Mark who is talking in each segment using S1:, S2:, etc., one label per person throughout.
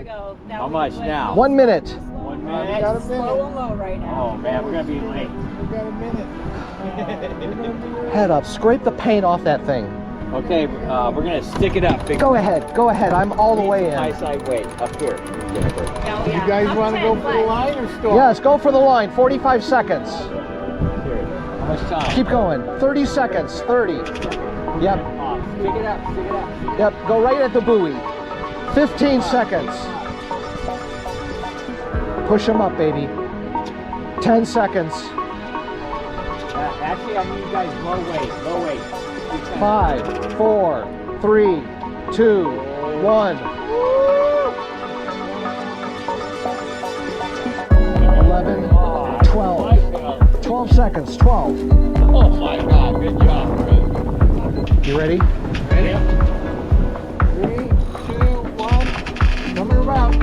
S1: go. Now
S2: How much now?
S3: 1 minute.
S2: 1
S4: We
S2: minute?
S4: got a
S1: Slow
S4: minute.
S1: and low right now.
S2: Oh man, we're gonna be late.
S4: We got a minute. We're gonna be ready.
S3: Head up. Scrape the paint off that thing.
S2: Okay, we're gonna stick it up. Big
S3: Go ahead. Go ahead. I'm all the way
S2: high
S3: in.
S2: side weight up here. Jennifer.
S1: Now,
S4: You guys want to go for the line or stop?
S3: Yes, go for the line. 45 seconds.
S2: Here. How much time?
S3: Keep going. 30 seconds. 30. Yep.
S2: Stick it up. Stick it up.
S3: Yep. Go right at the buoy. 15 seconds. Push them up, baby. 10 seconds.
S2: Actually, I need you guys low weight. Low weight.
S3: 5, 4, 3, 2, 1. 11, 12. 12 seconds. 12.
S2: Oh my God! Good job, Chris.
S3: You ready?
S2: Ready?
S4: 3, 2, 1. Coming around.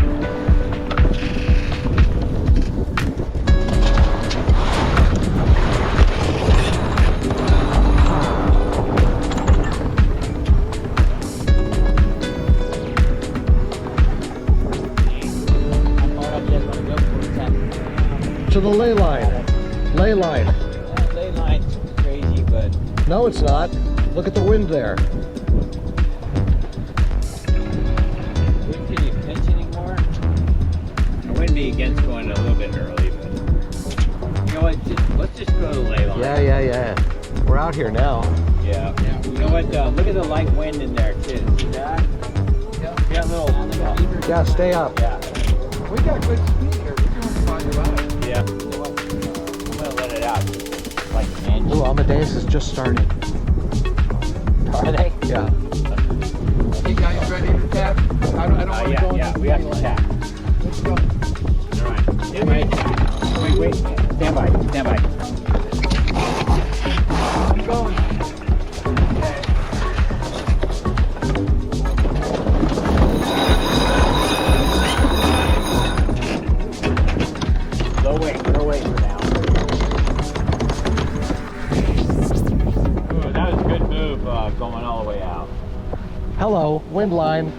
S3: To the ley line. Ley line.
S2: Ley line's crazy, but
S3: No, it's not. Look at the wind there.
S2: can you pinch anymore? I wouldn't be against going a little bit early, but you know what? Let's just go to the ley line.
S3: Yeah. We're out here now.
S2: Yeah. You know what? Look at the light wind in there too. See that? Yeah. A little.
S3: Yeah, stay up.
S2: Yeah.
S4: We got good speed here. We're doing fine about it.
S2: Yeah. You know what? I'm gonna let it out. Like an inch.
S3: Ooh, Amadeus has just started.
S2: Are they?
S3: Yeah.
S4: You guys ready to tap? I don't want to go
S2: Yeah. We have to tap.
S4: Let's go.
S2: All right. Stand by. Wait. Stand by.
S4: I'm going.
S2: Low weight for now. Ooh, that was a good move going all the way out.
S3: Hello, wind line.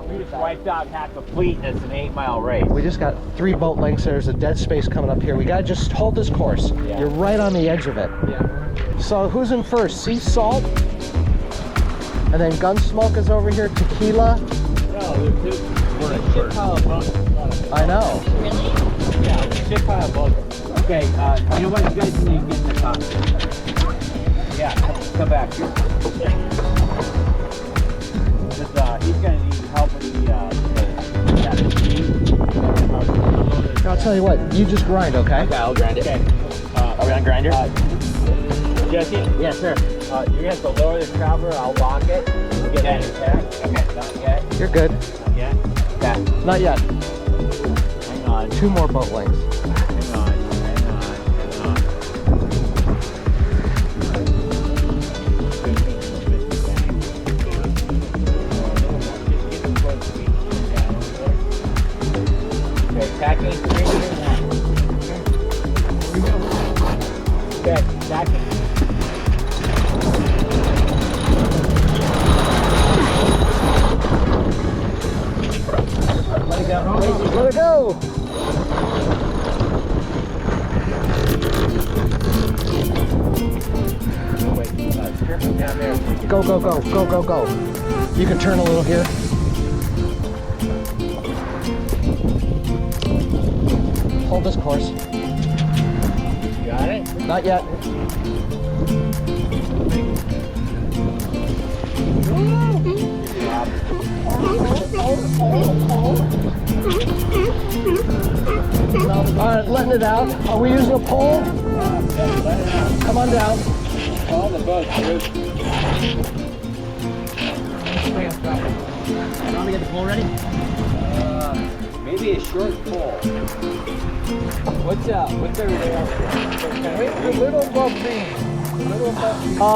S2: We just wiped out half the fleet and it's an 8-mile race.
S3: We just got 3 boat lengths. There's a dead space coming up here. We gotta just hold this course.
S2: Yeah.
S3: You're right on the edge of it.
S4: Yeah.
S3: So who's in first? Sea Salt? And then Gunsmoke is over here. Tequila.
S2: No, we're a shit pile of boats.
S3: I know.
S1: Really?
S2: Yeah, shit pile of boats. Okay, you know what? You guys need to get in the cockpit. Yeah, come back here. Because he's going to need help with the
S3: I'll tell you what, you just grind, okay?
S2: Okay, I'll grind it. Okay. Are we on grinder? Jesse? Yes, sir. You're going to have to lower the traveler. I'll lock it. We'll get that intact. Okay, not yet.
S3: You're good.
S2: Not yet. Okay.
S3: Not yet.
S2: Hang on.
S3: 2 more boat lengths.
S2: Hang on. Okay, tacking 3 Okay, tacking. Let it go.
S3: Let it go.
S2: Down there.
S3: Go. You can turn a little here. Hold this course.
S2: You got it?
S3: Not yet. Alright, letting it out. Are we using a pole? Come on down.
S2: All the boats, dude.
S3: You want me to get the pole ready?
S2: Maybe a short pole. What's everybody else
S4: A little above me.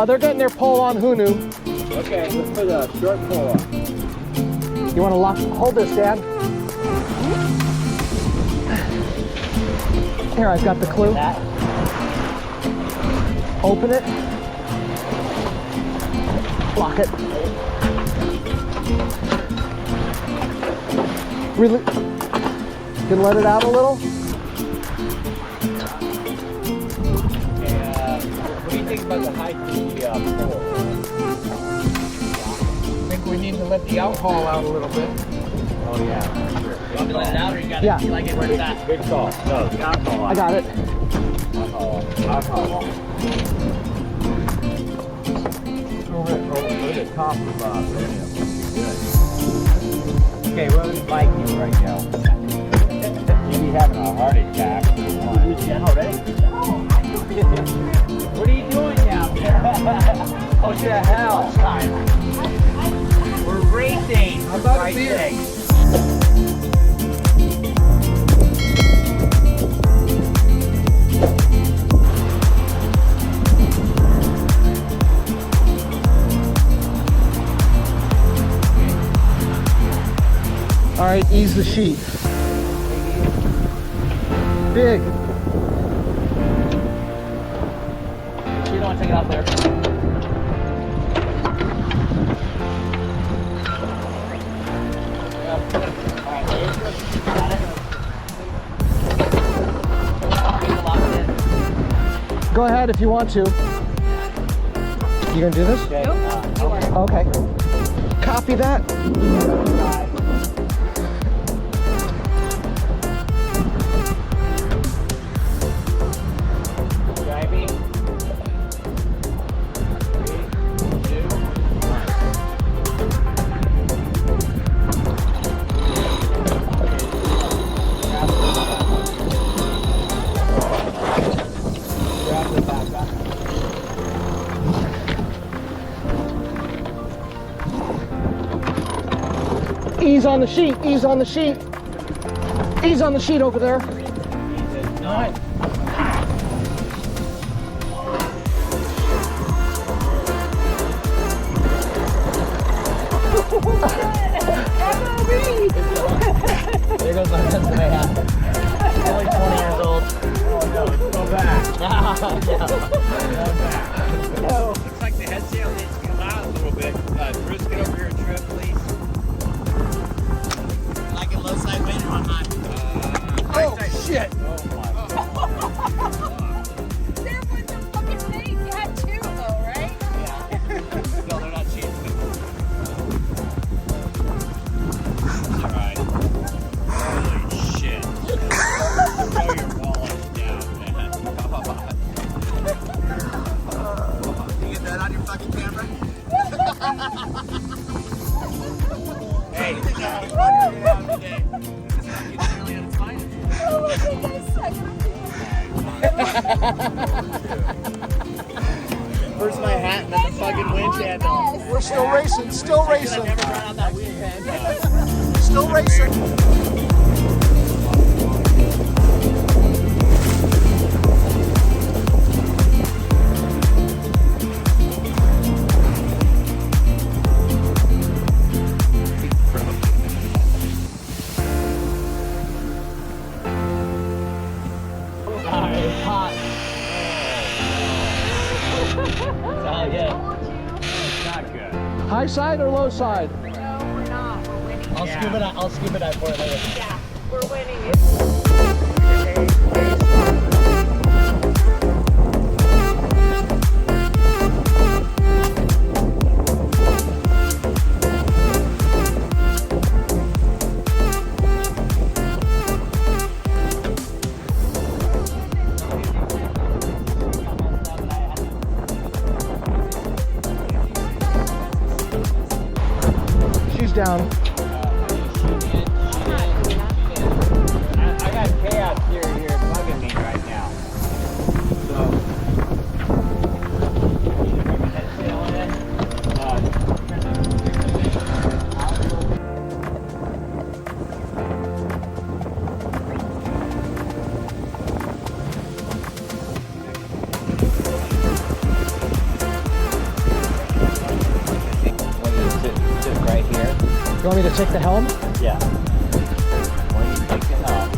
S3: They're getting their pole on Hunu.
S2: Okay, let's put a short pole up.
S3: You want to hold this, Dan? Here, I've got the clue. Open it. Lock it. Really? You can let it out a little?
S2: What do you think about the high key pull?
S4: I think we need to let the alcohol out a little bit.
S2: Oh yeah, sure.
S1: You want me to let it out or you got
S3: Yeah.
S1: it? You like it where it's at?
S2: Good call. No, the alcohol.
S3: I got it.
S2: Alcohol. Over the top of Okay, what is Mikey right now? Maybe having a heart attack. What are you doing now? Oh, to hell. We're racing.
S4: How about a
S2: Right
S4: beer?
S2: thing.
S3: All right, ease the sheet. Big.
S1: You don't want to take it out there.
S3: Go ahead if you want to. You gonna do this? Okay. Copy that. Ease on the sheet, ease on the sheet. Ease on the sheet over there.
S2: All right.
S1: There goes my Besamé hat. Only 20 years old.
S2: Oh no, go back.
S1: No.
S2: Looks like the head sail needs to come out a little bit. Bruce, get over here and trim, please.
S1: Like a low side wind or on high?
S4: Oh, shit.
S2: Oh my God.
S5: There was a fucking thing. You had two though, right?
S1: No, they're not cheap.
S2: Alright. Holy shit. Throw your wallet down, man.
S1: You get that on your fucking camera?
S2: Hey,
S5: Oh my goodness.
S1: First my hat and then the fucking wind channel.
S3: We're still racing, still
S1: I
S3: racing,
S1: never run out that wind channel.
S3: still racing.
S1: It's hot. Oh, yeah.
S2: it's not good.
S3: High side or low side?
S5: No, we're not. We're winning.
S1: I'll scuba dive for it later.
S5: Yeah, we're winning it.
S3: She's down.
S2: I got chaos here bugging me right now. So, head sail in. Sit right here.
S3: You want me to take the helm?
S2: Yeah. When you take it off,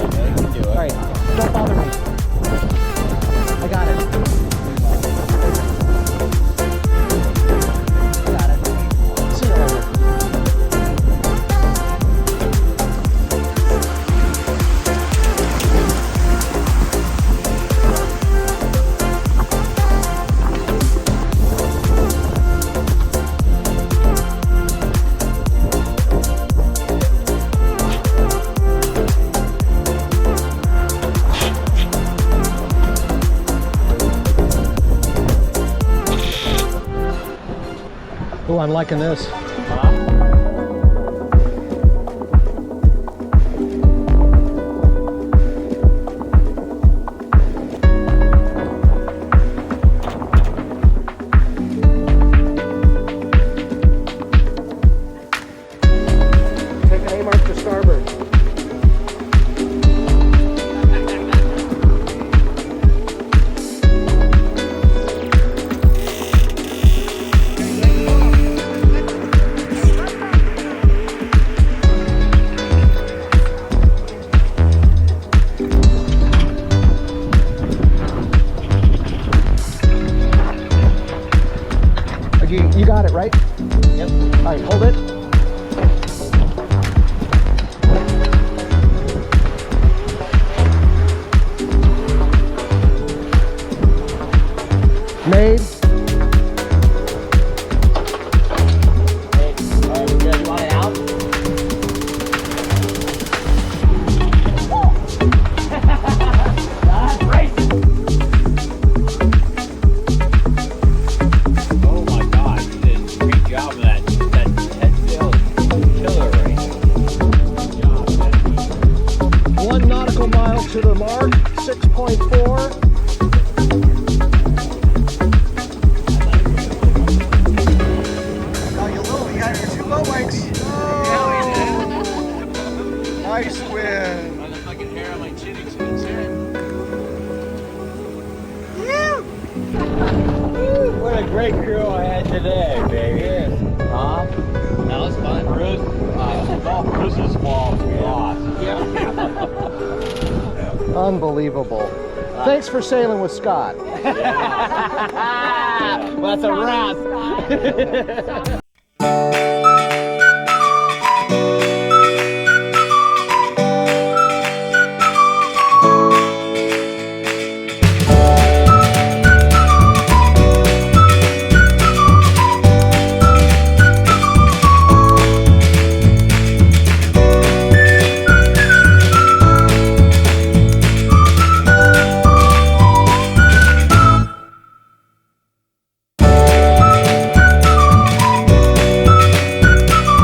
S2: you can do it.
S3: All right, don't bother me. I got it. Got it. See you later. I'm liking this. Take an A mark to starboard. You got it, right?
S1: Yep.
S3: All right, hold it. Made.
S1: Hey, alright, we good? You want it out?
S2: Oh my God, you did a great job of that 10-sail killer right there. Good job, man.
S3: 1 nautical mile to the mark, 6.4. Oh, you got your 2 boat wakes. Nice win.
S4: Fucking hair on my chin extends here.
S2: What a great crew I had today, baby. Tom?
S1: That was fun.
S2: Bruce? It's all Bruce's fault we lost.
S3: Unbelievable. Thanks for sailing with Scott.
S1: Well, that's a wrap.